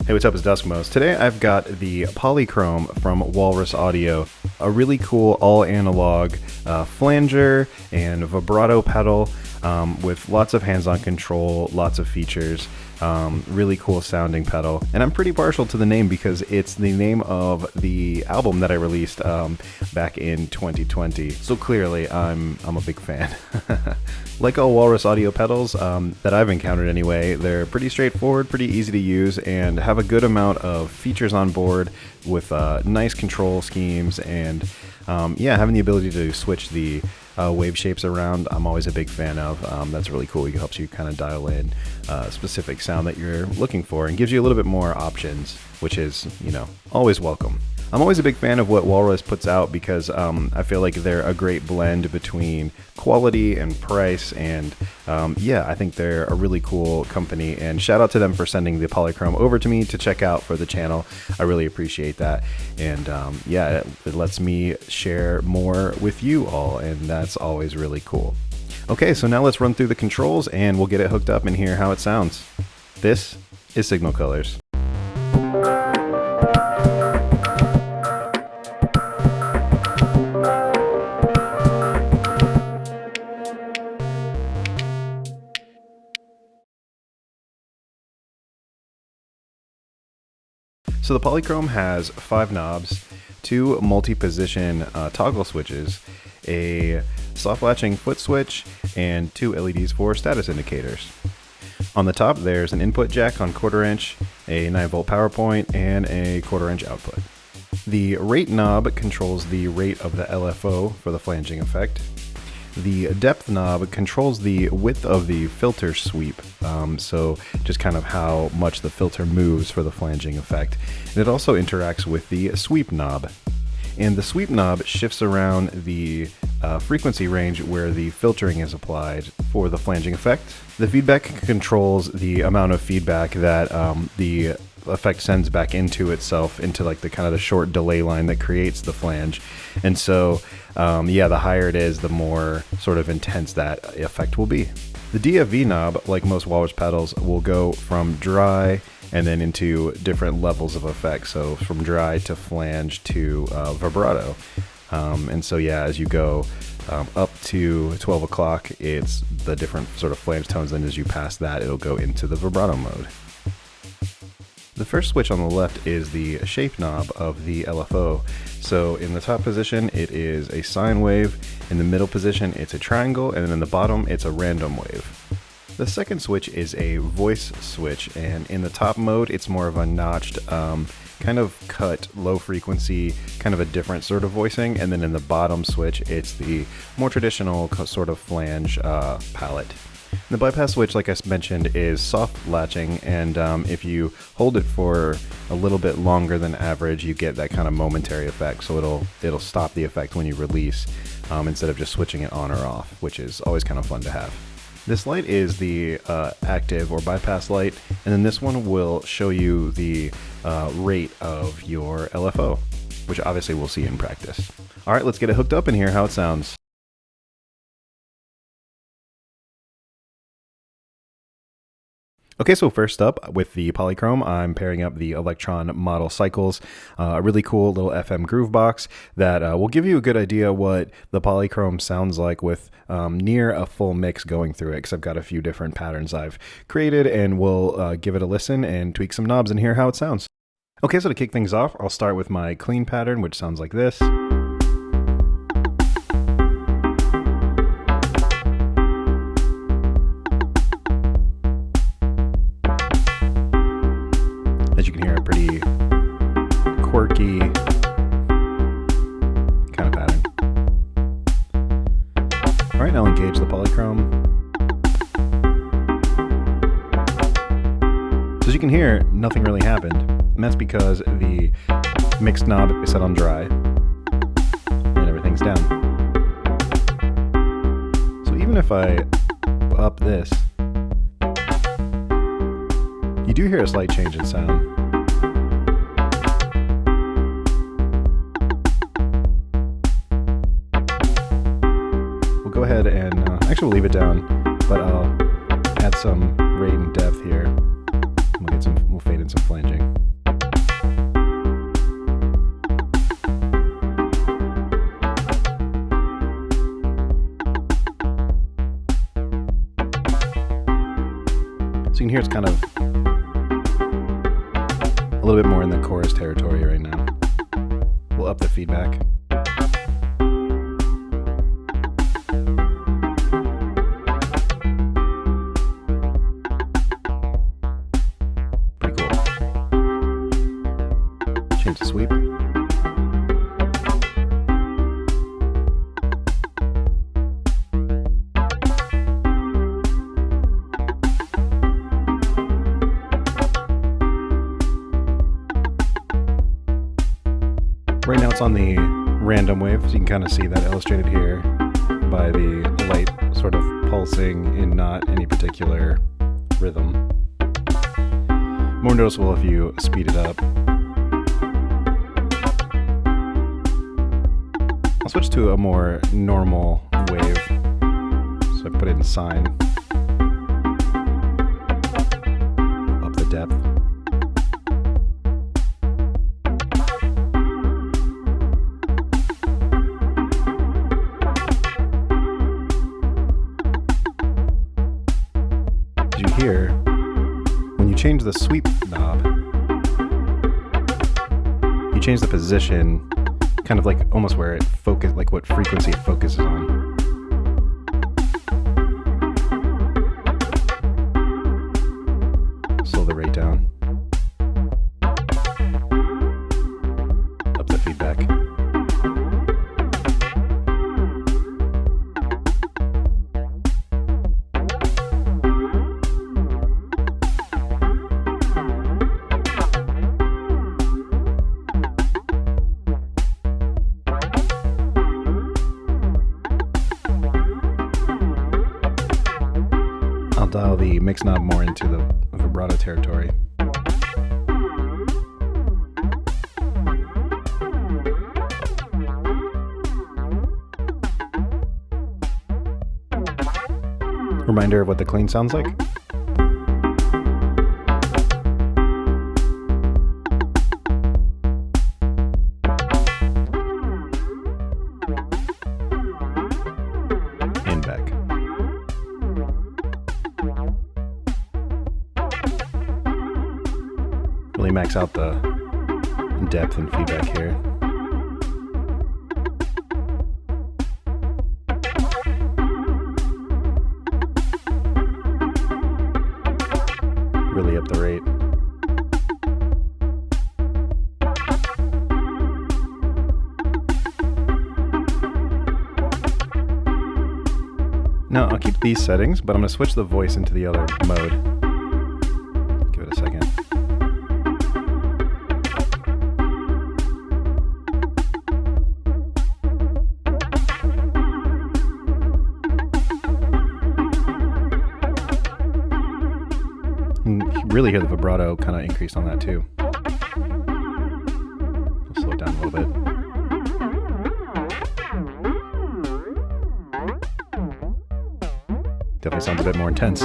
Hey, what's up? It's Duskmos. Today I've got the Polychrome from Walrus Audio, a really cool all-analog flanger and vibrato pedal with lots of hands-on control, lots of features, really cool sounding pedal. And I'm pretty partial to the name because it's the name of the album that I released back in 2020. So clearly I'm a big fan. Like all Walrus Audio pedals that I've encountered anyway, they're pretty straightforward, pretty easy to use, and have a good amount of features on board with nice control schemes and having the ability to switch the wave shapes around. I'm always a big fan of. That's really cool. It helps you kind of dial in a specific sound that you're looking for and gives you a little bit more options, which is, always welcome. I'm always a big fan of what Walrus puts out because I feel like they're a great blend between quality and price, and I think they're a really cool company, and shout out to them for sending the Polychrome over to me to check out for the channel. I really appreciate that, and it lets me share more with you all, and that's always really cool. Okay, so now let's run through the controls and we'll get it hooked up and hear how it sounds. This is Signal Colors. So the Polychrome has 5 knobs, 2 multi-position toggle switches, a soft latching foot switch, and 2 LEDs for status indicators. On the top there's an input jack on 1/4 inch, a 9-volt power point, and a 1/4 inch output. The rate knob controls the rate of the LFO for the flanging effect. The depth knob controls the width of the filter sweep, so just kind of how much the filter moves for the flanging effect. And it also interacts with the sweep knob. And the sweep knob shifts around the frequency range where the filtering is applied for the flanging effect. The feedback controls the amount of feedback that the effect sends back into itself, into like the kind of the short delay line that creates the flange. And so the higher it is, the more sort of intense that effect will be. The DFV knob, like most Walrus pedals, will go from dry and then into different levels of effect. So from dry to flange to vibrato. As you go up to 12 o'clock, it's the different sort of flange tones. Then as you pass that, it'll go into the vibrato mode. The first switch on the left is the shape knob of the LFO. So in the top position, it is a sine wave. In the middle position, it's a triangle. And then in the bottom, it's a random wave. The second switch is a voice switch. And in the top mode, it's more of a notched, kind of cut, low frequency, kind of a different sort of voicing. And then in the bottom switch, it's the more traditional sort of flange palette. The bypass switch, like I mentioned, is soft latching, and if you hold it for a little bit longer than average, you get that kind of momentary effect. So it'll stop the effect when you release, instead of just switching it on or off, which is always kind of fun to have. This light is the active or bypass light, and then this one will show you the rate of your LFO, which obviously we'll see in practice. All right, let's get it hooked up and hear how it sounds. Okay, so first up with the Polychrome, I'm pairing up the Elektron model cycles, a really cool little FM Groovebox that will give you a good idea what the Polychrome sounds like with near a full mix going through it, because I've got a few different patterns I've created, and we'll give it a listen and tweak some knobs and hear how it sounds. Okay, so to kick things off, I'll start with my clean pattern, which sounds like this. As you can hear, a pretty quirky kind of pattern. All right, now I'll engage the Polychrome. So as you can hear, nothing really happened. And that's because the mixed knob is set on dry and everything's down. So even if I up this, you do hear a slight change in sound. We'll go ahead and actually we'll leave it down, but I'll add some rate and depth here. We'll fade in some flanging. So you can hear it's kind of a little bit more in the chorus territory right now. We'll up the feedback. Pretty cool. Change the sweep. Right now it's on the random wave, so you can kind of see that illustrated here by the light sort of pulsing in not any particular rhythm. More noticeable if you speed it up. I'll switch to a more normal wave, so I put it in sine. Up the depth. Here, when you change the sweep knob, you change the position, kind of like almost where it focuses, like what frequency it focuses on. Slow the rate down. Up the feedback. I'll dial the mix knob more into the vibrato territory. Reminder of what the clean sounds like. And back. Really max out the depth and feedback here. Really up the rate. Now I'll keep these settings, but I'm going to switch the voice into the other mode. Give it a second. You can really hear the vibrato kind of increase on that too. I'll slow it down a little bit. Definitely sounds a bit more intense.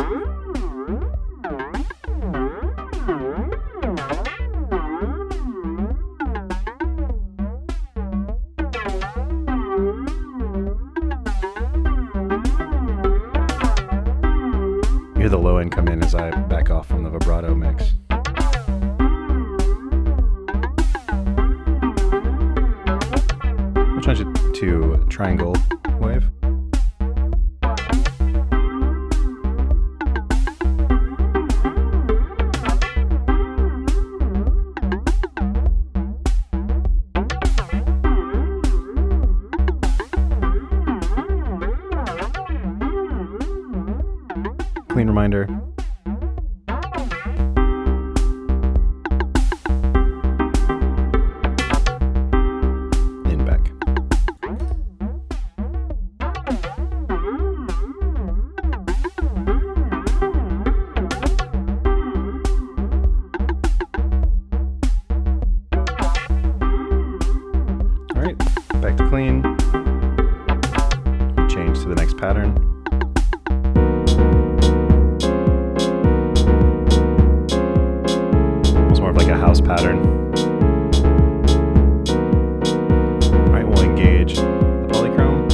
You hear the low end come in as I back off from the vibrato mix. I'll change it to triangle wave. Clean reminder. In back. All right, back to clean. Change to the next pattern. Like a house pattern. All right, we'll engage the polychrome.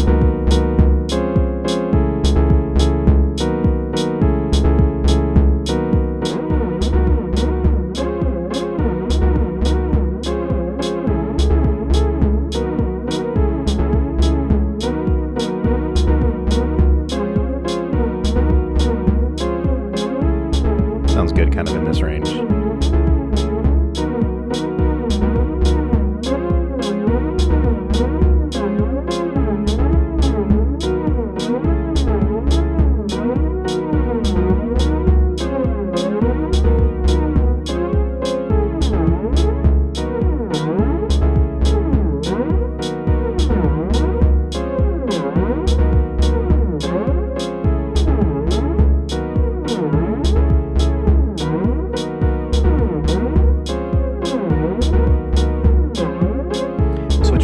Sounds good kind of in this range.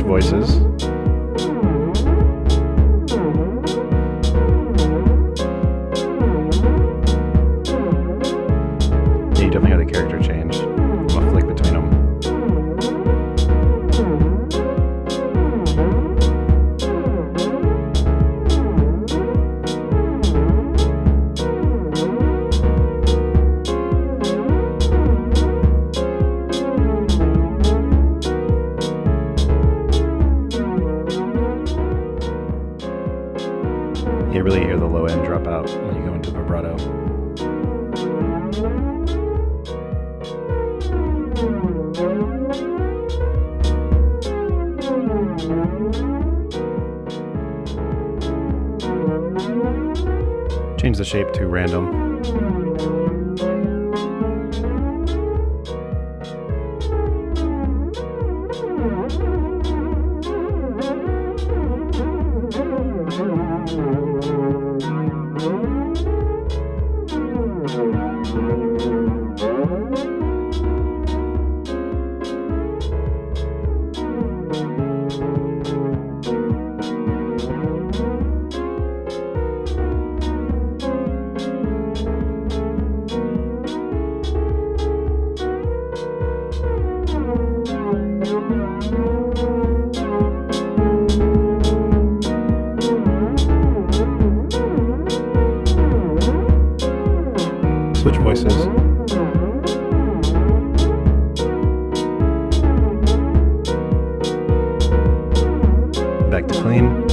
Voices. Yeah, you definitely got the character change. I'm gonna flick between them. You really hear the low end drop out when you go into vibrato. Change the shape to random. Switch voices. Back to clean.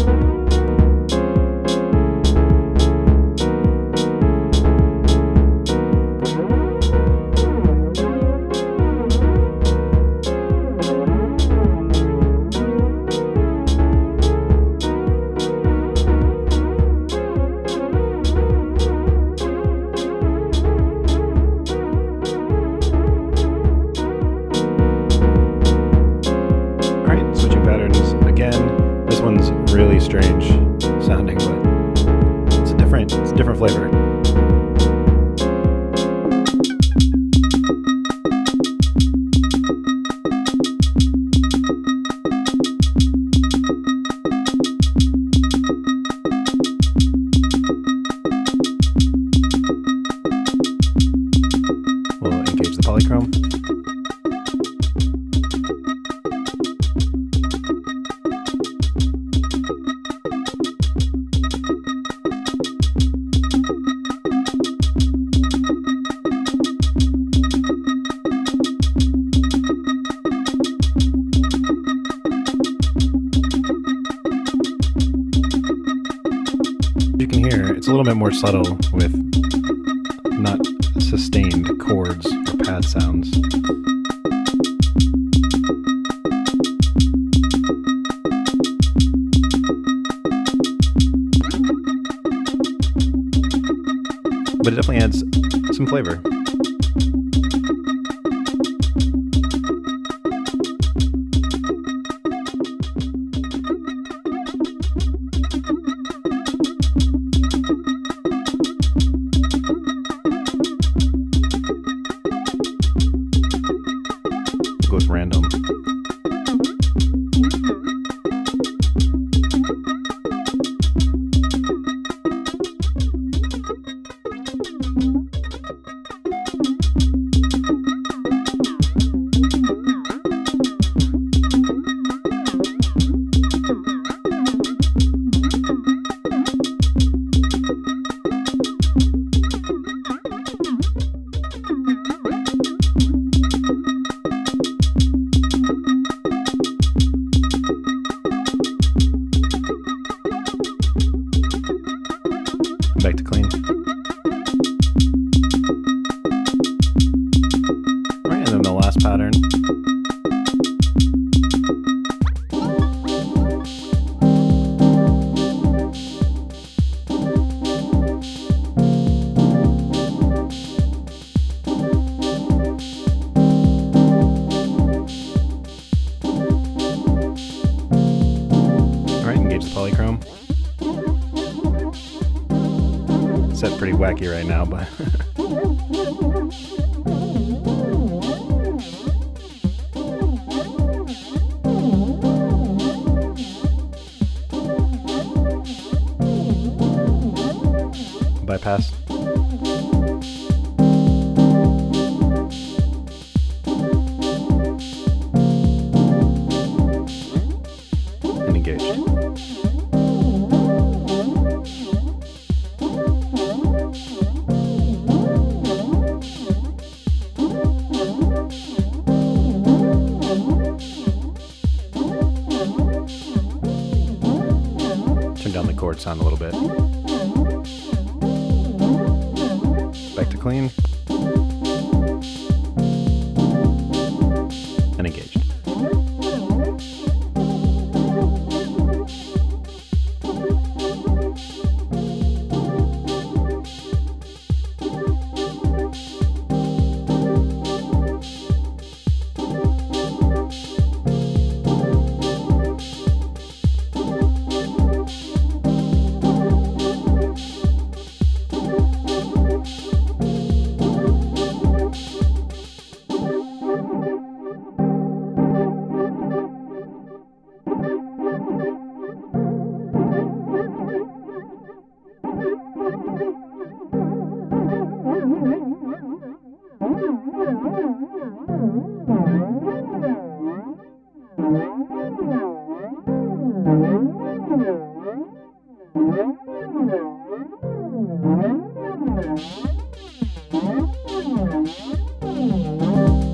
This one's really strange sounding, but it's a different flavor. We'll engage the polychrome. You can hear it's a little bit more subtle with not sustained chords or pad sounds. But it definitely adds some flavor. Goes random. wacky right now, but bypass. And engaged. Turn down the chord sound a little bit. Back to clean. And engaged.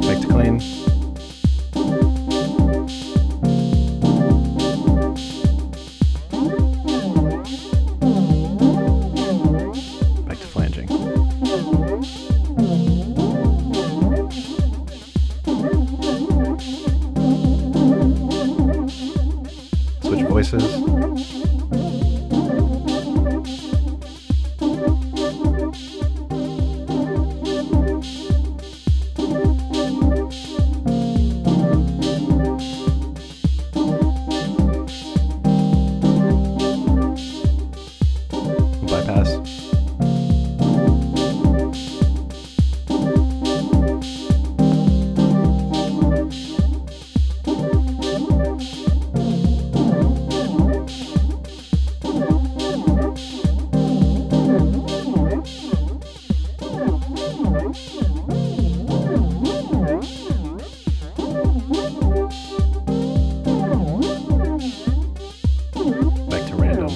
Back to clean. Back to flanging. Switch voices. Bypass. Back to random.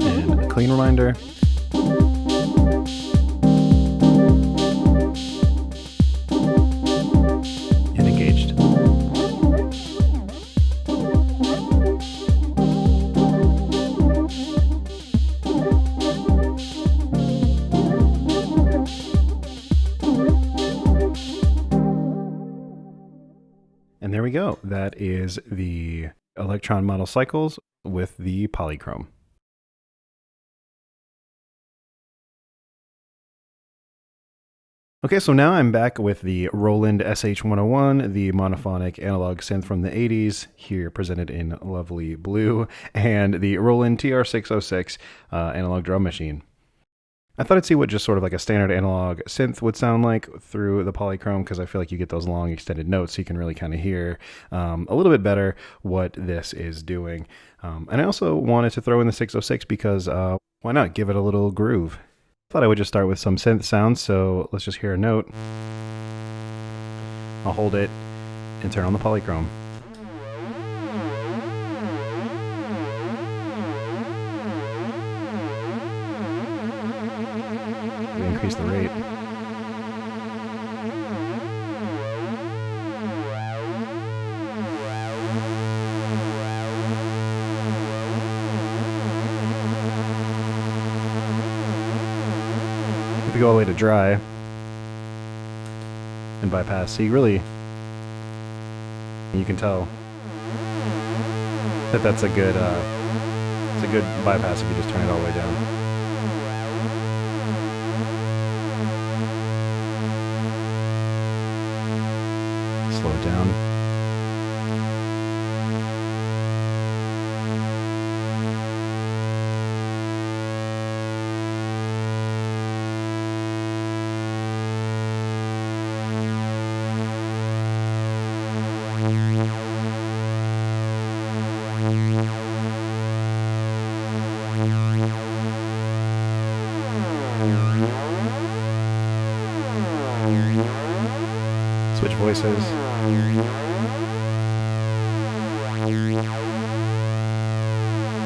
And a clean reminder. And engaged. And there we go. That is the Elektron model cycles with the Polychrome. Okay, so now I'm back with the Roland SH-101, the monophonic analog synth from the 80s, here presented in lovely blue, and the Roland TR-606 analog drum machine. I thought I'd see what just sort of like a standard analog synth would sound like through the Polychrome, because I feel like you get those long extended notes, so you can really kind of hear a little bit better what this is doing. And I also wanted to throw in the 606 because why not give it a little groove? Thought I would just start with some synth sounds, so let's just hear a note. I'll hold it and turn on the Polychrome. We increase the rate. If we go all the way to dry and bypass, so you can tell that that's a good it's a good bypass if you just turn it all the way down.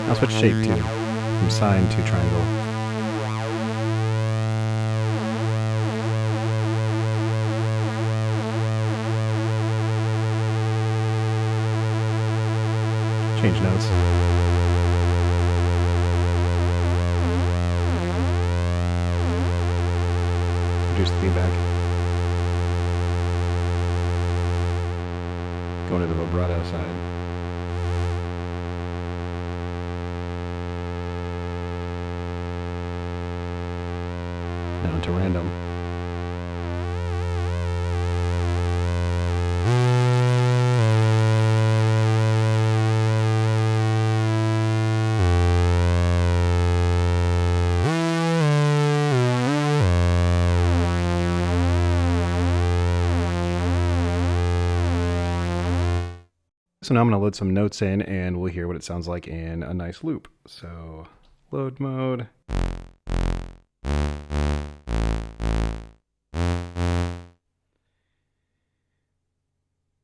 I'll switch shape too, from sine to triangle. Change notes. Reduce the feedback. Going to the vibrato side. Down to random. So now I'm going to load some notes in and we'll hear what it sounds like in a nice loop. So load mode.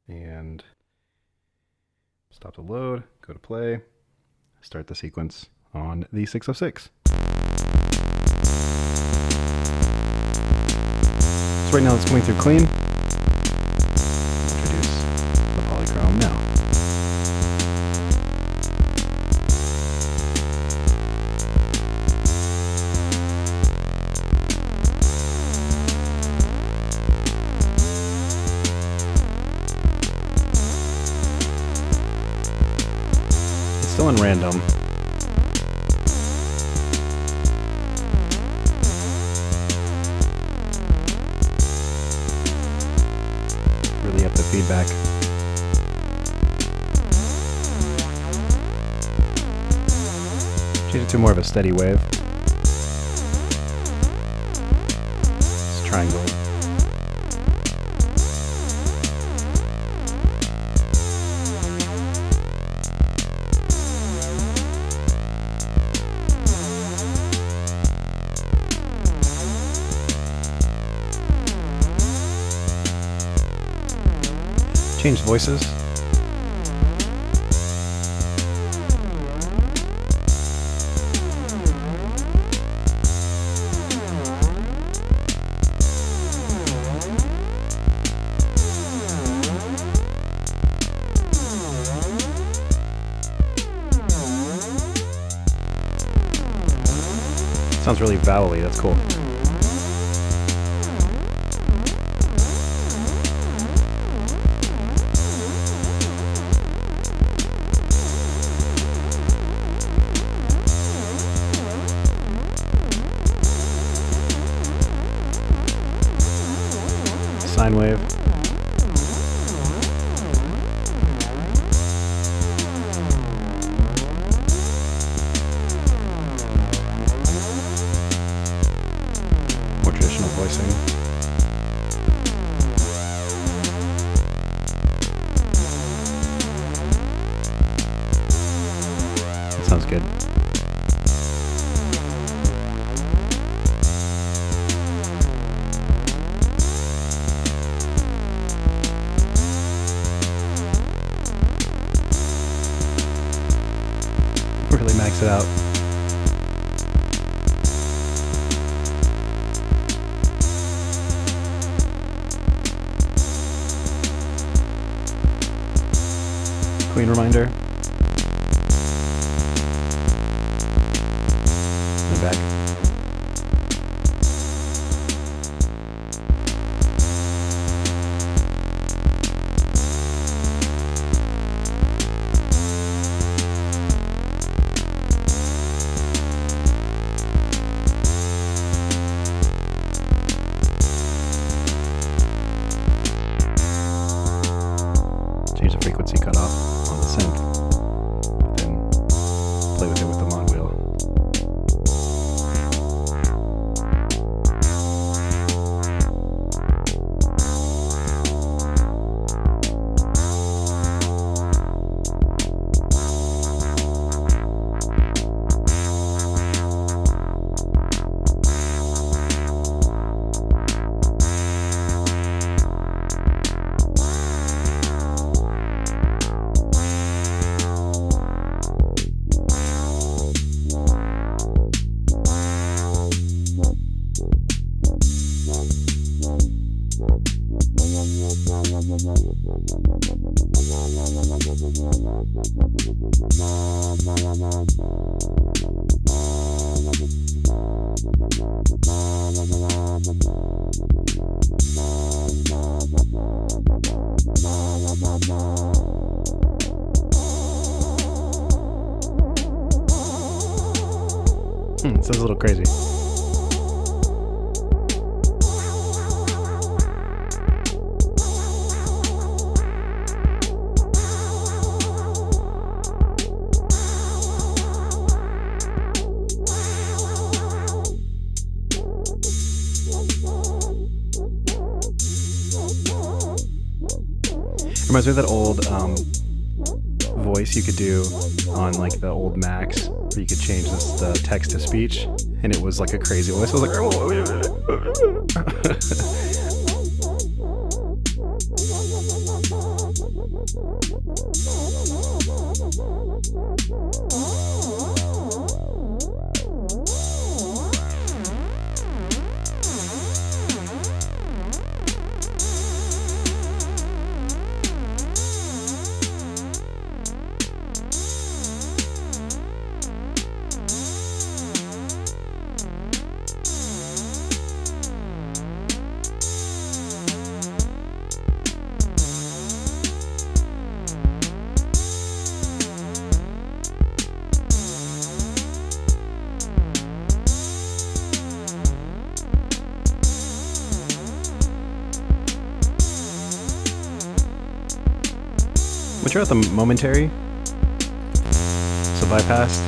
And stop the load, go to play, start the sequence on the 606. So right now it's coming through clean. Introduce the Polychrome now. Still in random. Really up the feedback. Change it to more of a steady wave. It's triangle. Change voices. Sounds really vowely, that's cool. Sine wave. More traditional voicing. That sounds good. Really max it out. Clean reminder. And back. Change the frequency cutoff on the synth, then play with it with the mod wheel. It sounds a little crazy. Reminds me of that old voice you could do on like the old Macs, where you could change the text to speech, and it was like a crazy voice. I was like, Which are at the momentary, so bypassed.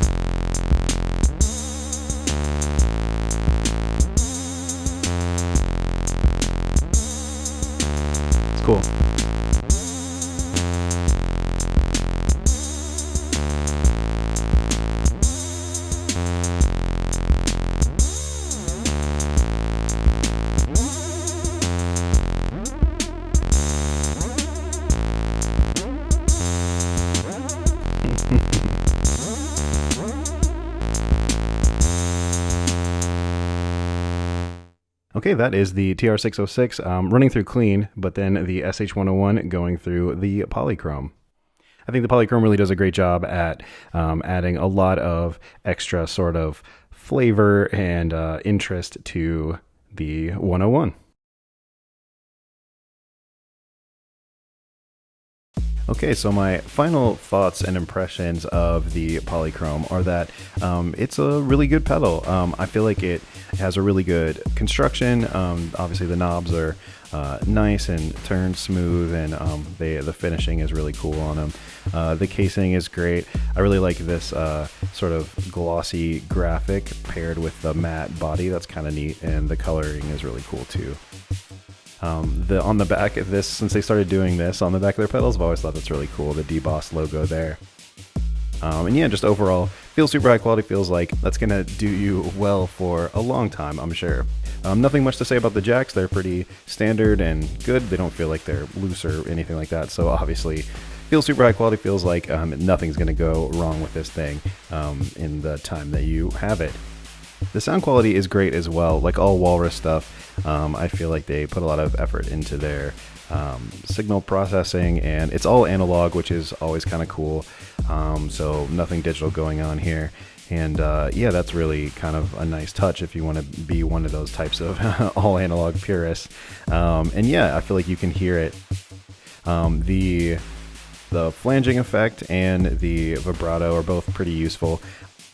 It's cool. Okay, that is the TR-606 running through clean, but then the SH-101 going through the Polychrome. I think the Polychrome really does a great job at adding a lot of extra sort of flavor and interest to the 101. Okay, so my final thoughts and impressions of the Polychrome are that it's a really good pedal. I feel like it has a really good construction. Obviously the knobs are nice and turned smooth, and the finishing is really cool on them. The casing is great. I really like this sort of glossy graphic paired with the matte body. That's kind of neat, and the coloring is really cool too. On the back of this, since they started doing this on the back of their pedals, I've always thought that's really cool, the DBoss logo there. And yeah, just overall, feels super high quality, feels like that's going to do you well for a long time, I'm sure. Nothing much to say about the jacks. They're pretty standard and good. They don't feel like they're loose or anything like that, so obviously feels super high quality, feels like nothing's going to go wrong with this thing in the time that you have it. The sound quality is great as well, like all Walrus stuff. I feel like they put a lot of effort into their signal processing, and it's all analog, which is always kind of cool. So nothing digital going on here. And yeah, that's really kind of a nice touch if you want to be one of those types of all analog purists. And yeah, I feel like you can hear it. The flanging effect and the vibrato are both pretty useful.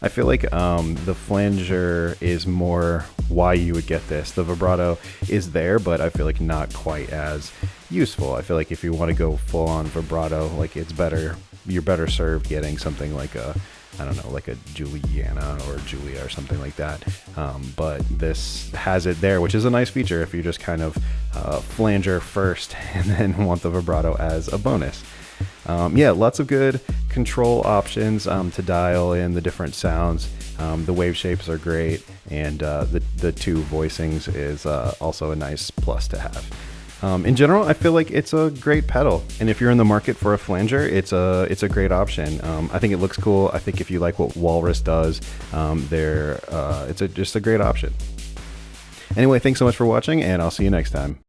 I feel like the flanger is more why you would get this. The vibrato is there, but I feel like not quite as useful. I feel like if you want to go full on vibrato, like it's better, you're better served getting something like a, I don't know, like a Juliana or Julia or something like that. But this has it there, which is a nice feature if you just kind of flanger first and then want the vibrato as a bonus. Yeah, lots of good control options to dial in the different sounds. The wave shapes are great, and the two voicings is also a nice plus to have. In general, I feel like it's a great pedal, and if you're in the market for a flanger, it's a great option. I think it looks cool. I think if you like what Walrus does, it's just a great option. Anyway, thanks so much for watching, and I'll see you next time.